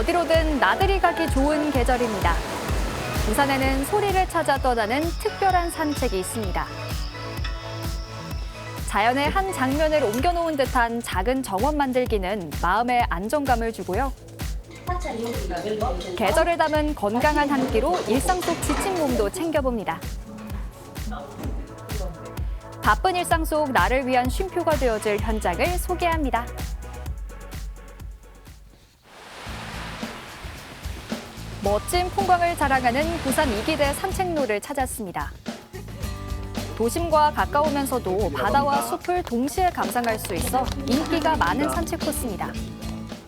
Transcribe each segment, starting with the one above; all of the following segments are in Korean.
어디로든 나들이 가기 좋은 계절입니다. 부산에는 소리를 찾아 떠나는 특별한 산책이 있습니다. 자연의 한 장면을 옮겨놓은 듯한 작은 정원 만들기는 마음에 안정감을 주고요. 계절을 담은 건강한 한 끼로 일상 속 지친 몸도 챙겨봅니다. 바쁜 일상 속 나를 위한 쉼표가 되어줄 현장을 소개합니다. 멋진 풍광을 자랑하는 부산 이기대 산책로를 찾았습니다. 도심과 가까우면서도 바다와 숲을 동시에 감상할 수 있어 인기가 많은 산책 코스입니다.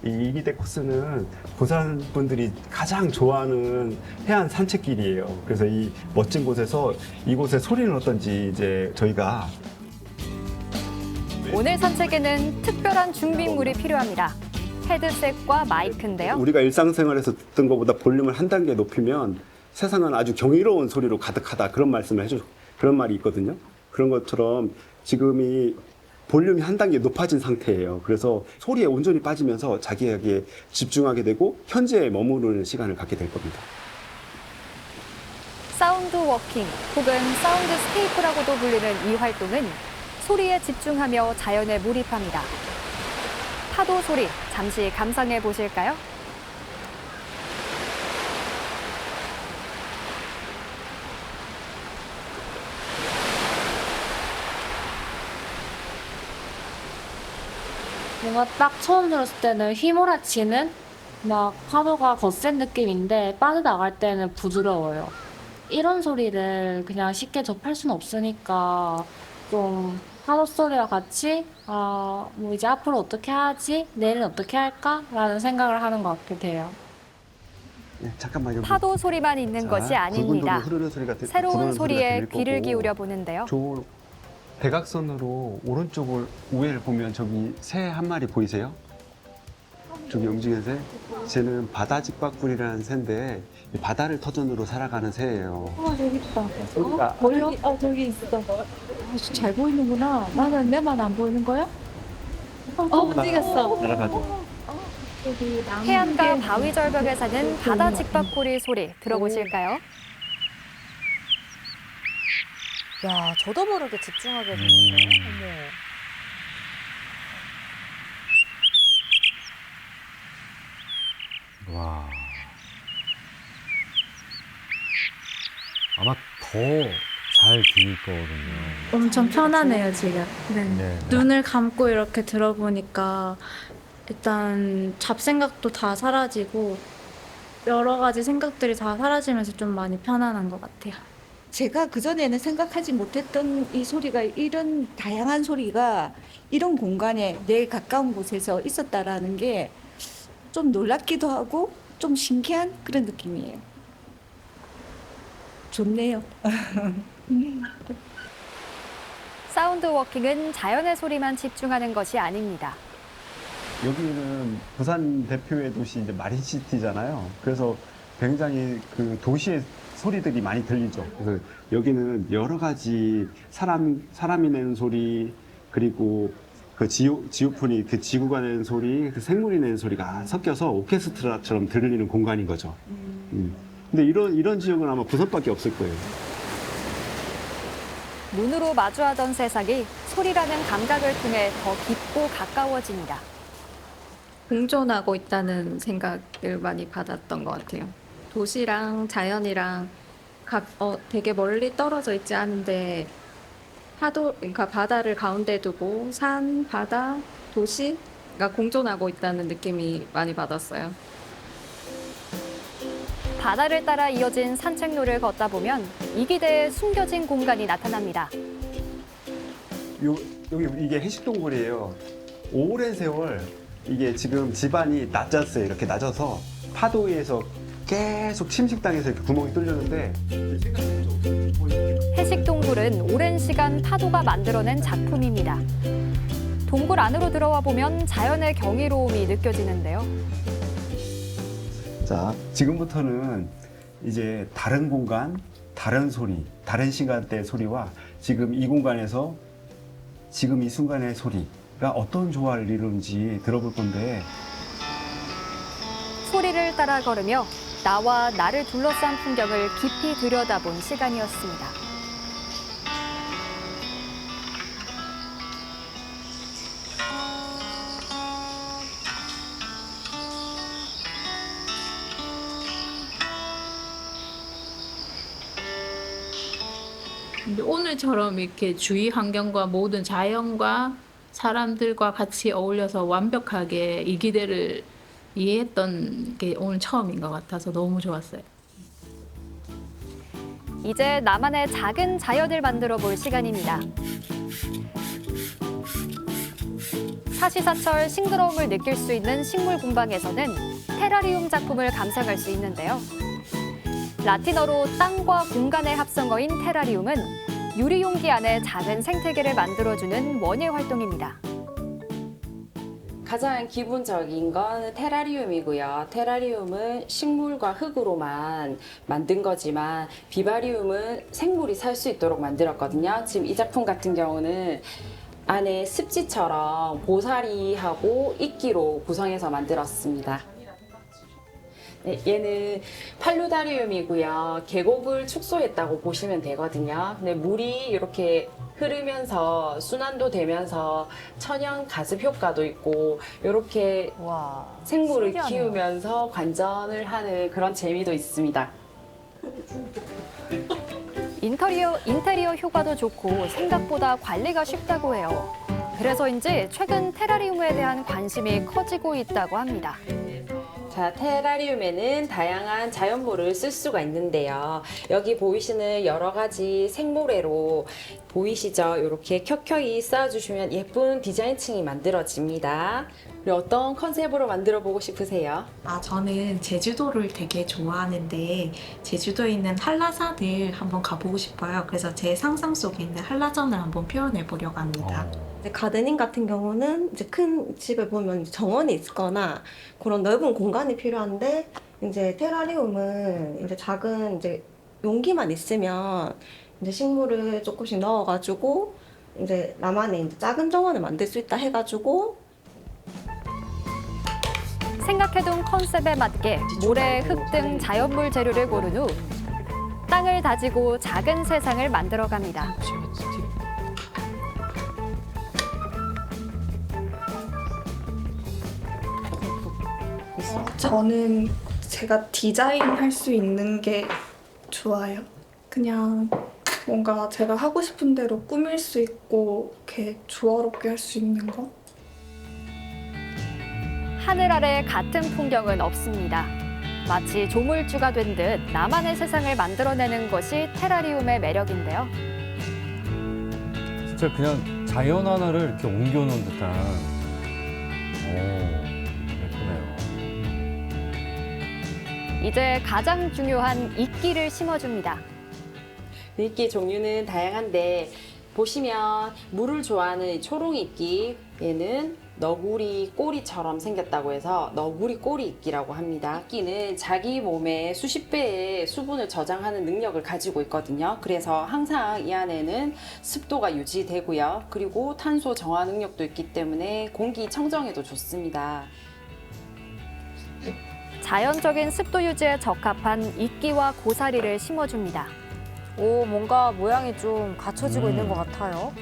이 이기대 코스는 부산 분들이 가장 좋아하는 해안 산책길이에요. 그래서 이 멋진 곳에서 이곳의 소리는 어떤지 이제 저희가 오늘 산책에는 특별한 준비물이 필요합니다. 헤드셋과 마이크인데요. 우리가 일상생활에서 듣던 것보다 볼륨을 한 단계 높이면 세상은 아주 경이로운 소리로 가득하다 그런 말씀을 그런 말이 있거든요. 그런 것처럼 지금 이 볼륨이 한 단계 높아진 상태예요. 그래서 소리에 온전히 빠지면서 자기에게 집중하게 되고 현재에 머무르는 시간을 갖게 될 겁니다. 사운드 워킹 혹은 사운드 스케이프라고도 불리는 이 활동은 소리에 집중하며 자연에 몰입합니다. 파도 소리 잠시 감상해 보실까요? 뭔가 딱 처음 들었을 때는 휘몰아치는 막 파도가 거센 느낌인데 빠져나갈 때는 부드러워요. 이런 소리를 그냥 쉽게 접할 수는 없으니까 좀 파도 소리와 같이 뭐 이제 앞으로 어떻게 하지? 내일은 어떻게 할까? 라는 생각을 하는 것 같게 돼요. 네, 잠깐만 여기. 파도 소리만 있는 것이 아닙니다. 흐르는 소리가 새로운 소리에 들릴 귀를 거고. 기울여 보는데요. 저 대각선으로 오른쪽을 우회를 보면 저기 새 한 마리 보이세요? 저기 움직이는 새? 쟤는 바다직박꿀이라는 새인데 이 바다를 터전으로 살아가는 새예요. 저기 있다. 여기가 저기 있어. 잘 보이는구나. 나는 내만 안 보이는 거야? 움직였어. 날아가죠. 해안가 바위 절벽에 사는 바다 직박구리 소리 들어보실까요? 야, 저도 모르게 집중하게 되는데. 어머. 와. 아마 더 잘 들릴 거거든요. 엄청 편하네요, 지금. 네. 네. 눈을 감고 이렇게 들어보니까 일단 잡생각도 다 사라지고 여러 가지 생각들이 다 사라지면서 좀 많이 편안한 것 같아요. 제가 그전에는 생각하지 못했던 이 소리가 이런 다양한 소리가 이런 공간에 내 가까운 곳에서 있었다라는 게 좀 놀랍기도 하고 좀 신기한 그런 느낌이에요. 좋네요. 사운드 워킹은 자연의 소리만 집중하는 것이 아닙니다. 여기는 부산 대표의 도시 이제 마린시티잖아요. 그래서 굉장히 그 도시의 소리들이 많이 들리죠. 그래서 여기는 여러 가지 사람이 내는 소리 그리고 그 지오폰이 그 지구가 내는 소리, 그 생물이 내는 소리가 섞여서 오케스트라처럼 들리는 공간인 거죠. 근데 이런 지역은 아마 부산밖에 없을 거예요. 눈으로 마주하던 세상이 소리라는 감각을 통해 더 깊고 가까워집니다. 공존하고 있다는 생각을 많이 받았던 것 같아요. 도시랑 자연이랑 되게 멀리 떨어져 있지 않은데 그러니까 바다를 가운데 두고 산, 바다, 도시가 공존하고 있다는 느낌이 많이 받았어요. 바다를 따라 이어진 산책로를 걷다 보면 이기대의 숨겨진 공간이 나타납니다. 여기 이게 해식동굴이에요. 오랜 세월 이게 지금 집안이 낮았어요. 이렇게 낮아서 파도에서 계속 침식당해서 이렇게 구멍이 뚫렸는데 해식동굴은 오랜 시간 파도가 만들어낸 작품입니다. 동굴 안으로 들어와 보면 자연의 경이로움이 느껴지는데요. 자, 지금부터는 이제 다른 공간, 다른 소리, 다른 시간대의 소리와 지금 이 공간에서 지금 이 순간의 소리가 어떤 조화를 이루는지 들어볼 건데 소리를 따라 걸으며 나와 나를 둘러싼 풍경을 깊이 들여다본 시간이었습니다. 근데 오늘처럼 이렇게 주위 환경과 모든 자연과 사람들과 같이 어울려서 완벽하게 이 기대를 이해했던 게 오늘 처음인 것 같아서 너무 좋았어요. 이제 나만의 작은 자연을 만들어 볼 시간입니다. 사시사철 싱그러움을 느낄 수 있는 식물 공방에서는 테라리움 작품을 감상할 수 있는데요. 라틴어로 땅과 공간의 합성어인 테라리움은 유리 용기 안에 작은 생태계를 만들어주는 원예 활동입니다. 가장 기본적인 건 테라리움이고요. 테라리움은 식물과 흙으로만 만든 거지만 비바리움은 생물이 살 수 있도록 만들었거든요. 지금 이 작품 같은 경우는 안에 습지처럼 보사리하고 이끼로 구성해서 만들었습니다. 네, 얘는 팔루다리움이고요. 계곡을 축소했다고 보시면 되거든요. 근데 물이 이렇게 흐르면서 순환도 되면서 천연 가습 효과도 있고 이렇게 와, 생물을 신기하네요. 키우면서 관전을 하는 그런 재미도 있습니다. 인테리어 효과도 좋고 생각보다 관리가 쉽다고 해요. 그래서인지 최근 테라리움에 대한 관심이 커지고 있다고 합니다. 자, 테라리움에는 다양한 자연물을 쓸 수가 있는데요. 여기 보이시는 여러 가지 생모래로 보이시죠? 이렇게 켜켜이 쌓아주시면 예쁜 디자인층이 만들어집니다. 그리고 어떤 컨셉으로 만들어 보고 싶으세요? 저는 제주도를 되게 좋아하는데 제주도에 있는 한라산을 한번 가보고 싶어요. 그래서 제 상상 속에 있는 한라산을 한번 표현해 보려고 합니다. 가드닝 같은 경우는 이제 큰 집에 보면 정원이 있거나 그런 넓은 공간이 필요한데 이제 테라리움은 이제 작은 이제 용기만 있으면 이제 식물을 조금씩 넣어가지고 이제 나만의 이제 작은 정원을 만들 수 있다 해가지고 생각해둔 컨셉에 맞게 모래, 흙 등 자연물 재료를 고른 후 땅을 다지고 작은 세상을 만들어갑니다. 저는 제가 디자인할 수 있는 게 좋아요. 그냥 뭔가 제가 하고 싶은 대로 꾸밀 수 있고 이렇게 조화롭게 할 수 있는 거. 하늘 아래 같은 풍경은 없습니다. 마치 조물주가 된 듯 나만의 세상을 만들어내는 것이 테라리움의 매력인데요. 진짜 그냥 자연 하나를 이렇게 옮겨놓은 듯한. 예쁘네요. 이제 가장 중요한 이끼를 심어줍니다. 이끼 종류는 다양한데 보시면 물을 좋아하는 이 초롱이 이끼, 얘는 너구리 꼬리처럼 생겼다고 해서 너구리 꼬리 이끼라고 합니다. 이끼는 자기 몸의 수십 배의 수분을 저장하는 능력을 가지고 있거든요. 그래서 항상 이 안에는 습도가 유지되고요. 그리고 탄소 정화 능력도 있기 때문에 공기 청정에도 좋습니다. 자연적인 습도 유지에 적합한 이끼와 고사리를 심어줍니다. 오, 뭔가 모양이 좀 갖춰지고 있는 것 같아요.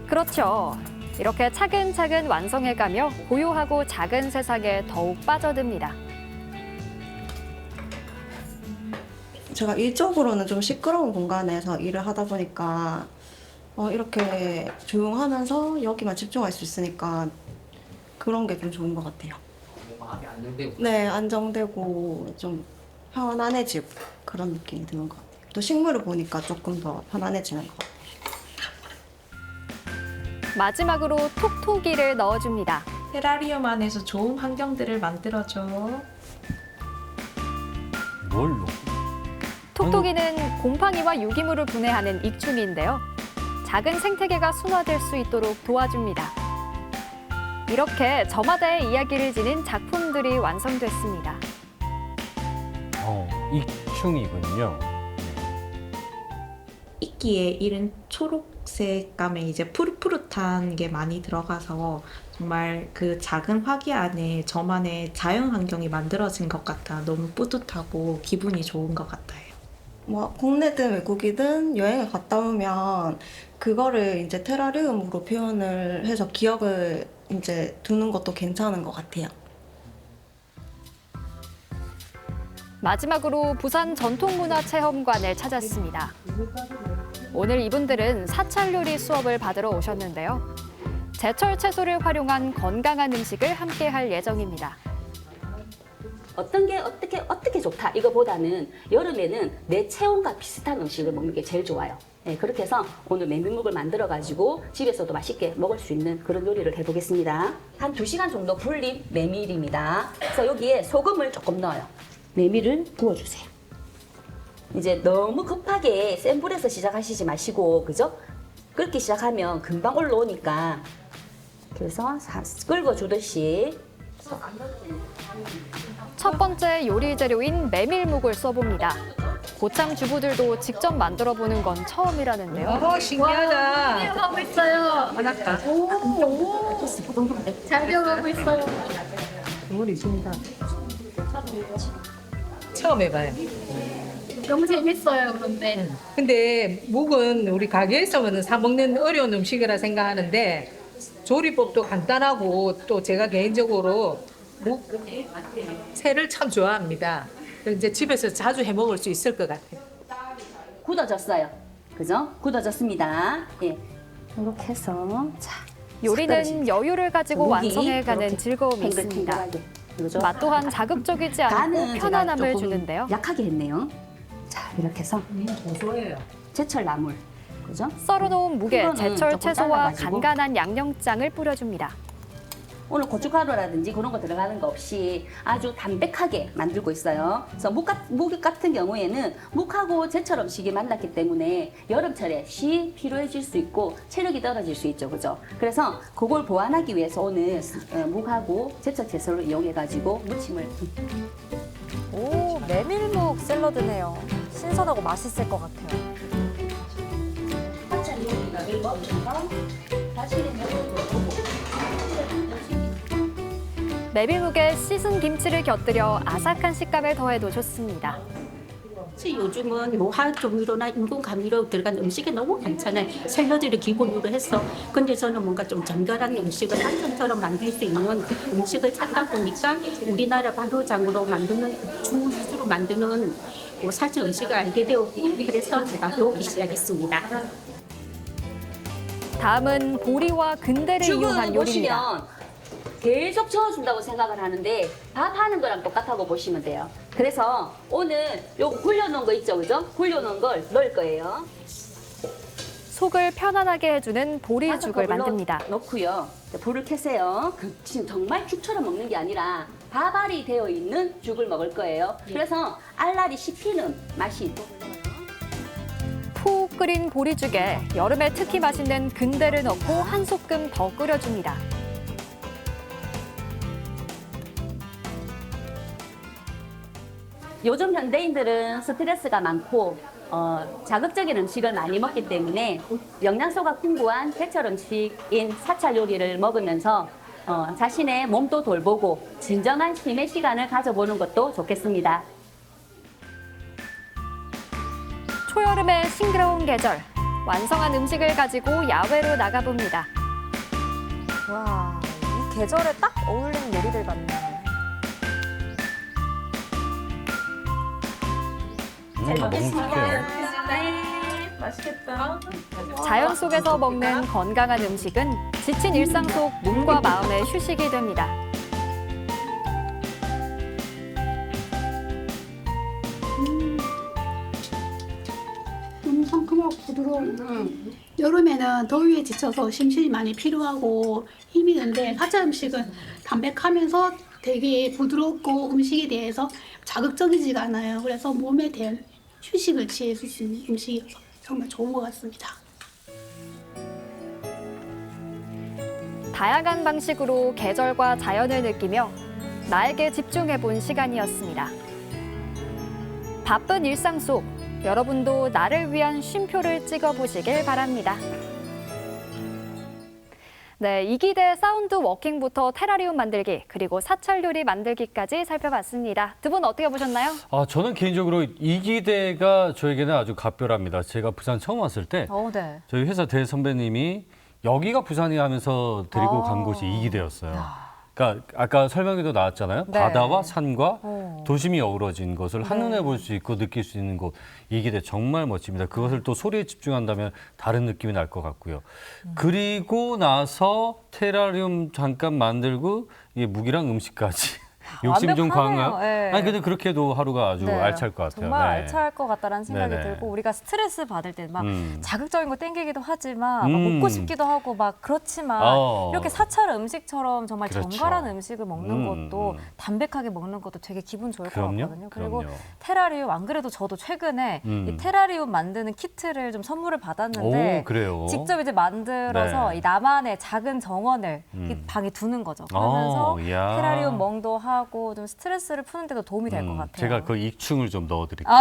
그렇죠. 이렇게 차근차근 완성해가며 고요하고 작은 세상에 더욱 빠져듭니다. 제가 일적으로는 좀 시끄러운 공간에서 일을 하다 보니까 이렇게 조용하면서 여기만 집중할 수 있으니까 그런 게 좀 좋은 것 같아요. 마음이 안정되고. 네, 안정되고 좀 편안해지고 그런 느낌이 드는 것 같아요. 또 식물을 보니까 조금 더 편안해지는 것 같아요. 마지막으로 톡톡이를 넣어줍니다. 테라리움 안에서 좋은 환경들을 만들어줘. 뭘로? 톡톡이는 곰팡이와 유기물을 분해하는 익충인데요. 작은 생태계가 순화될 수 있도록 도와줍니다. 이렇게 저마다의 이야기를 지닌 작품들이 완성됐습니다. 익충이군요. 이끼의 이른 초록색 감에 이제 푸릇푸릇한 듯한 게 많이 들어가서 정말 그 작은 화기 안에 저만의 자연 환경이 만들어진 것 같아 너무 뿌듯하고 기분이 좋은 것 같아요. 뭐 국내든 외국이든 여행을 갔다 오면 그거를 이제 테라리움으로 표현을 해서 기억을 이제 두는 것도 괜찮은 것 같아요. 마지막으로 부산 전통문화체험관을 찾았습니다. 오늘 이분들은 사찰 요리 수업을 받으러 오셨는데요. 제철 채소를 활용한 건강한 음식을 함께 할 예정입니다. 어떤 게 어떻게 좋다 이거보다는 여름에는 내 체온과 비슷한 음식을 먹는 게 제일 좋아요. 네, 그렇게 해서 오늘 메밀묵을 만들어 가지고 집에서도 맛있게 먹을 수 있는 그런 요리를 해보겠습니다. 한 2시간 정도 불린 메밀입니다. 그래서 여기에 소금을 조금 넣어요. 메밀을 부어주세요. 이제 너무 급하게 센 불에서 시작하시지 마시고, 그죠? 끓기 시작하면 금방 올라오니까 그래서 끓여주듯이. 첫 번째 요리 재료인 메밀묵을 써봅니다. 고창 주부들도 직접 만들어보는 건 처음이라는데요. 신기하다. 하고 있어요. 맞았다. 잘 배워가고 있어요. 국물이 있습니다. 처음 해봐요. 너무 재밌어요, 그런데. 근데 묵은 우리 가게에서는 사 먹는 어려운 음식이라 생각하는데 조리법도 간단하고 또 제가 개인적으로 묵 새를 참 좋아합니다. 이제 집에서 자주 해 먹을 수 있을 것 같아요. 굳어졌어요. 그죠? 굳어졌습니다. 예. 이렇게 해서 자, 요리는 여유를 가지고 고기 완성해가는 이렇게 즐거움이 있습니다. 탱글탱글하게. 그죠? 맛 또한 자극적이지 않고 간은 제가 편안함을 조금 주는데요. 약하게 했네요. 자, 이렇게 해서 고소해요. 제철 나물. 그죠? 썰어놓은 묵에 이거는 제철 조금 채소와 잘라가지고. 간간한 양념장을 뿌려줍니다. 오늘 고춧가루라든지 그런 거 들어가는 거 없이 아주 담백하게 만들고 있어요. 그래서 묵 같은 경우에는 묵하고 제철 음식이 만났기 때문에 여름철에 시 필요해질 수 있고 체력이 떨어질 수 있죠. 그죠? 그래서 그걸 보완하기 위해서 오늘 묵하고 제철 채소를 이용해가지고 무침을. 오, 메밀묵 샐러드네요. 신선하고 맛있을 것 같아요. 메밀묵에 씻은 김치를 곁들여 아삭한 식감을 더해도 좋습니다. 요즘은 뭐 화학 조미료나 인공 감미료 들어간 음식이 너무 많잖아요. 샐러드를 기본으로 해서. 근데 저는 뭔가 좀 정갈한 음식을 한정처럼 만들 수 있는 음식을 찾다 보니까 우리나라 발효장으로 만드는 주 위주로 만드는 뭐 사실 음식을 알게 되었고 그래서 제가 배우기 시작했습니다. 다음은 보리와 근대를 이용한 요리입니다. 보시면 계속 저어준다고 생각을 하는데 밥하는 거랑 똑같다고 보시면 돼요. 그래서 오늘 요거 굴려놓은 거 있죠, 그죠? 굴려놓은 걸 넣을 거예요. 속을 편안하게 해주는 보리죽을 만듭니다. 넣고요. 불을 켜세요. 지금 정말 죽처럼 먹는 게 아니라 밥알이 되어 있는 죽을 먹을 거예요. 그래서 알알이 씹히는 맛이 있고. 푹 끓인 보리죽에 여름에 특히 맛있는 근대를 넣고 한 소끔 더 끓여줍니다. 요즘 현대인들은 스트레스가 많고 자극적인 음식을 많이 먹기 때문에 영양소가 풍부한 제철 음식인 사찰 요리를 먹으면서 자신의 몸도 돌보고 진정한 쉼의 시간을 가져보는 것도 좋겠습니다. 초여름의 싱그러운 계절, 완성한 음식을 가지고 야외로 나가봅니다. 와, 이 계절에 딱 어울리는 요리들 같네요. 너무 좋게요. 네, 맛있겠다. 자연 속에서 먹는 건강한 음식은 지친 일상 속 몸과 마음의 휴식이 됩니다. 상큼하고 부드러운 여름에는 더위에 지쳐서 심신이 많이 필요하고 힘이 드는데 사찰 음식은 담백하면서 되게 부드럽고 음식에 대해서 자극적이지가 않아요. 그래서 몸에 대한 휴식을 취해 줄 수 있는 음식이어서 정말 좋은 것 같습니다. 다양한 방식으로 계절과 자연을 느끼며 나에게 집중해본 시간이었습니다. 바쁜 일상 속 여러분도 나를 위한 쉼표를 찍어보시길 바랍니다. 네, 이기대 사운드 워킹부터 테라리움 만들기, 그리고 사찰 요리 만들기까지 살펴봤습니다. 두 분 어떻게 보셨나요? 저는 개인적으로 이기대가 저에게는 아주 각별합니다. 제가 부산 처음 왔을 때 네. 저희 회사 대선배님이 여기가 부산이 하면서 데리고 간 곳이 이기대였어요. 그러니까 아까 설명에도 나왔잖아요. 네. 바다와 산과 도심이 어우러진 것을 한눈에 볼 수 있고 느낄 수 있는 곳. 이기대 정말 멋집니다. 그것을 또 소리에 집중한다면 다른 느낌이 날 것 같고요. 그리고 나서 테라리움 잠깐 만들고 무기랑 음식까지. 욕심 좀 강한. 네. 아니 근데 그렇게도 하루가 아주 네. 알찰 것 같아요. 정말 네. 알찰 것 같다라는 생각이 네네. 들고 우리가 스트레스 받을 때 막 자극적인 거 땡기기도 하지만 막 음. 먹고 싶기도 하고 막 그렇지만 이렇게 사찰 음식처럼 정말 그렇죠. 정갈한 음식을 먹는 것도 담백하게 먹는 것도 되게 기분 좋을 그럼요. 것 같거든요. 그리고 그럼요. 테라리움 안 그래도 저도 최근에 이 테라리움 만드는 키트를 좀 선물을 받았는데 오, 그래요? 직접 이제 만들어서 네. 이 나만의 작은 정원을 이 방에 두는 거죠. 그러면서 이야. 테라리움 멍도 하고 좀 스트레스를 푸는데도 도움이 될 것 같아요. 제가 그 익충을 좀 넣어드릴게요.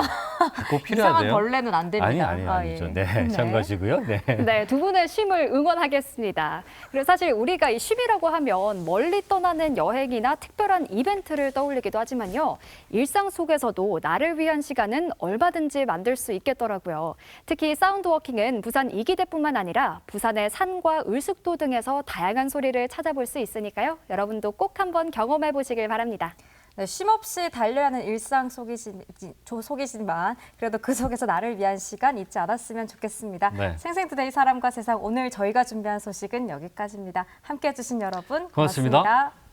꼭 필요하대요. 이상한 벌레는 안 됩니다. 아니죠. 예. 네, 참고하시고요. 네. 네, 두 분의 쉼을 응원하겠습니다. 그리고 사실 우리가 이 쉼이라고 하면 멀리 떠나는 여행이나 특별한 이벤트를 떠올리기도 하지만요. 일상 속에서도 나를 위한 시간은 얼마든지 만들 수 있겠더라고요. 특히 사운드워킹은 부산 이기대뿐만 아니라 부산의 산과 을숙도 등에서 다양한 소리를 찾아볼 수 있으니까요. 여러분도 꼭 한번 경험해 보시길 바랍니다. 네, 쉼없이 달려야 하는 일상 속이지만 그래도 그 속에서 나를 위한 시간 잊지 않았으면 좋겠습니다. 네. 생생투데이 사람과 세상 오늘 저희가 준비한 소식은 여기까지입니다. 함께해 주신 여러분 고맙습니다. 고맙습니다.